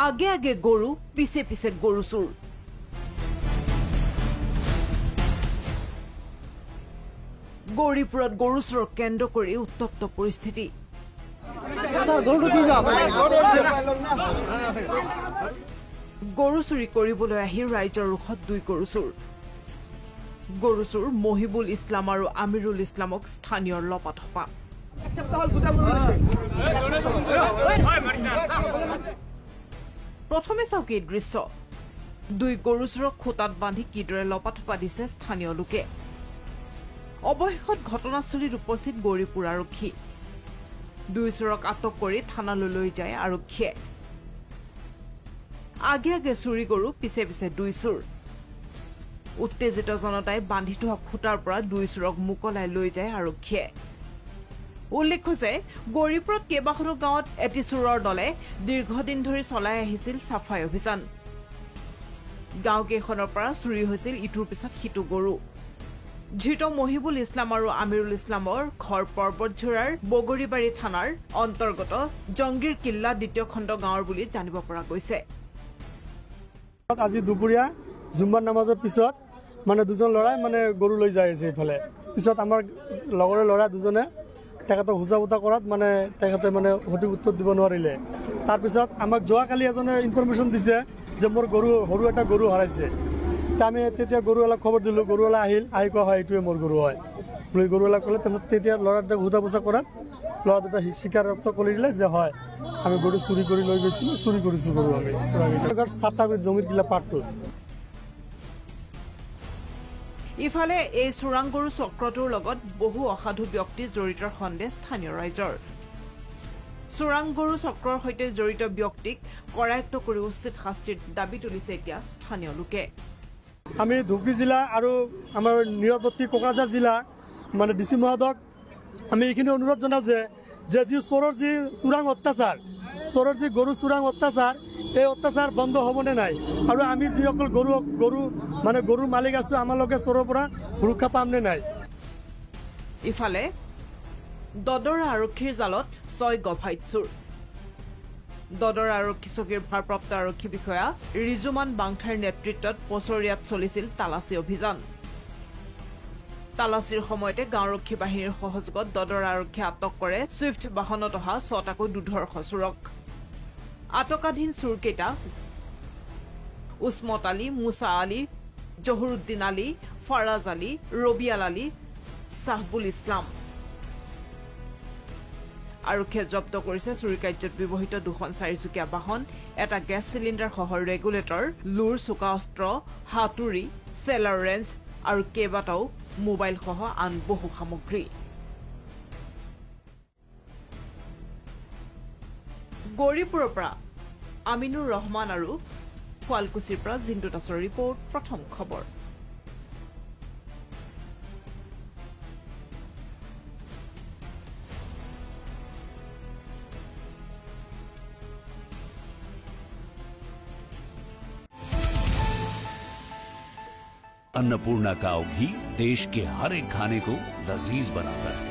আগে আগে গৰু, পিছে পিছে গৰু চুৰ। গৌৰীপুৰত গৰু চুৰক কেন্দ্ৰ কৰি উত্তপ্ত পৰিস্থিতি। গৰু চুৰি কৰিবলৈ আহি ৰাইজৰ ৰোষত 2 গৰু চুৰ। গৰু চুৰ মহিবুল ইছলাম আৰু আমিৰুল ইছলামক স্থানীয় লপাথপা। প্ৰথমে চাওক এই দৃশ্য। 2 গৰু চুৰক খুঁটাত বান্ধি কিদৰে লপাথপা দিছে স্থানীয় লোকে। অৱশেষত ঘটনাস্থলীত উপস্থিত গৌৰীপুৰ আৰক্ষী। 2 চুৰক আটক কৰি থানালৈ লৈ যায় আৰক্ষীয়ে। আগে আগে চুৰি গৰু, পিছে পিছে 2 চুৰ। উত্তেজিত জনতাই বান্ধি থোৱা খুঁটাৰ পৰা 2 চুৰক মোকলাই লৈ যায় আৰক্ষীয়ে। উল্লেখ্য যে গৌৰীপুৰত কেইবাখনো গাঁৱত এটি চুৰৰ দলে দীৰ্ঘদিন ধৰি চলাই আহিছিল চাফাই অভিযান। গাঁওকেইখনৰ পৰা চুৰি হৈছিল ইটোৰ পিছত সিটো গৰু। ধৃত মহিবুল ইছলাম আৰু আমিৰুল ইছলামৰ ঘৰ পৰ্বতঝোৰাৰ বগৰীবাৰী থানাৰ অন্তৰ্গত জংগীৰ কিল্লা 2য় খণ্ড গাঁৱৰ বুলি জানিব পৰা গৈছে। আজি দুপৰীয়া জুম্মাৰ নামাজৰ পিছত মানে 2জন ল'ৰাই মানে গৰু লৈ যাই আছে এইফালে। পিছত আমাৰ লগৰে ল'ৰা 2জনে তেখেতক হুজা বুজা কৰাত মানে তেখেতে মানে সঠিক উত্তৰ দিব নোৱাৰিলে। তাৰপিছত আমাক যোৱাকালি এজনে ইনফৰমেশ্যন দিছে যে মোৰ সৰু এটা গৰু হেৰাইছে। আমি তেতিয়া গৰুৱালাক খবৰ দিলোঁ। গৰুৱালা আহিল, আহি কোৱা হয় এইটোৱে মোৰ গৰু হয় বুলি গৰুৱালাক ক'লে। তাৰপিছত তেতিয়া ল'ৰা দুটাক হুজা বুজা কৰাত ল'ৰা দুটা স্বীকাৰোক্ত কৰি দিলে যে হয় আমি গৰু চুৰি কৰি লৈ গৈছিলোঁ, চুৰি কৰিছোঁ গৰু আমি। চাটাগুৰি জমিৰ কিলা পাৰ্টটো। ইফালে এই চোৰাং গৰু চক্ৰটোৰ লগত বহু অসাধু ব্যক্তি জড়িতৰ সন্দেহ স্থানীয় ৰাইজৰ। চোৰাং গৰু চক্ৰৰ সৈতে জড়িত ব্যক্তিক কৰায়ত্ব কৰি উচিত শাস্তিৰ দাবী তুলিছে এতিয়া স্থানীয় লোকে। আমি ধুবুৰী জিলা আৰু আমাৰ নিকটৱৰ্তী কোকৰাঝাৰ জিলা মানে ডিচি মহোদয়ক আমি এইখিনি অনুৰোধ জনাইছে যে যি চোৰৰ যি চোৰাং অত্যাচাৰ, চোৰৰ যি গৰু চোৰাং অত্যাচাৰ, এই অত্যাচাৰ বন্ধ হ'বনে নাই। আৰু আমি যিসকল গৰুৰ মালিক আছো আমালোকে চোৰৰ পৰা সুৰক্ষা পামনে নাই। ইফালে দদৰা আৰক্ষীৰ জালত 6 গভাইত চোৰ। দদৰা আৰক্ষী চকীৰ ভাৰপ্ৰাপ্ত আৰক্ষী বিষয়া ৰিজুমান বাংঠাৰ নেতৃত্বত পচৰিয়াত চলিছিল তালাচী অভিযান। তালাচীৰ সময়তে গাঁওৰক্ষী বাহিনীৰ সহযোগত দদৰা আৰক্ষীয়ে আটক কৰে ছুইফ্ট বাহনত অহা 6টাকৈ দুৰ্ধৰ্ষ চোৰক। আটকাধীন চোৰকেইটা উছমত আলী, মুছা আলী, জহুৰুদ্দিন আলী, ফাৰাজ আলী, ৰবিয়াল আলী, চাহবুল ইছলাম। আৰক্ষীয়ে জব্দ কৰিছে চুৰি কাৰ্যত ব্যৱহৃত 2খন 4চকীয়া বাহন, এটা গেছ চিলিণ্ডাৰ সহ ৰেগুলেটৰ, লুৰ, চোকা অস্ত্ৰ, হাতুৰি, চেলাৰ ৰেঞ্জ আৰু কেইবাটাও মোবাইল সহ আন বহু সামগ্ৰী। গৌৰীপুৰৰ পৰা আমিনুৰ ৰহমান আৰু শুৱালকুছিৰ পৰা জিন্তু দাসৰ ৰিপৰ্ট, প্ৰথম খবৰ। अन्नपूर्णा काव घी देश के हर एक खाने को लजीज बनाता है।